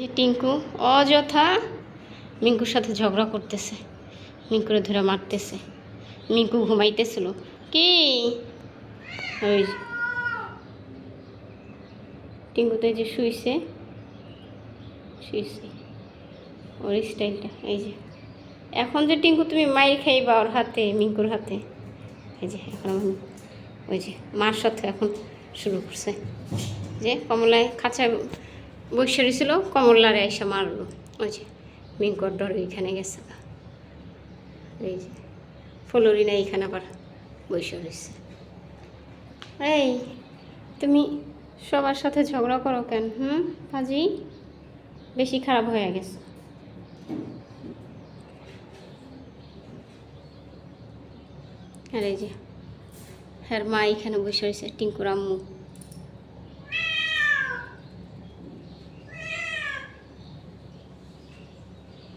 যে টিঙ্কু অযথা মিঙ্কুর সাথে ঝগড়া করতেছে, মিঙ্কুরে ধরে মারতেছে। মিঙ্কু ঘুমাইতেছিল কি ওই টিঙ্কুতে যে শুইছে ওর স্টাইলটা এই যে। এখন যে টিঙ্কু তুমি মাইর খাইবা ওর হাতে, মিঙ্কুর হাতে, এই যে এখন ওই যে মার সাথে এখন শুরু করছে। যে কমলায় খাঁচায় বৈশারি ছিল, কমলারে এসে মারলো। ওই যে মিঙ্কুর ডর এইখানে গেছে, এই যে ফ্লোরিনা এইখানে আবার বৈশা রয়েছে। এই তুমি সবার সাথে ঝগড়া করো কেন? পাজি বেশি খারাপ হয়ে গেছে। আর এই যে হ্যাঁ মা এখানে বসে রয়েছে, টিঙ্কুর আম্মু।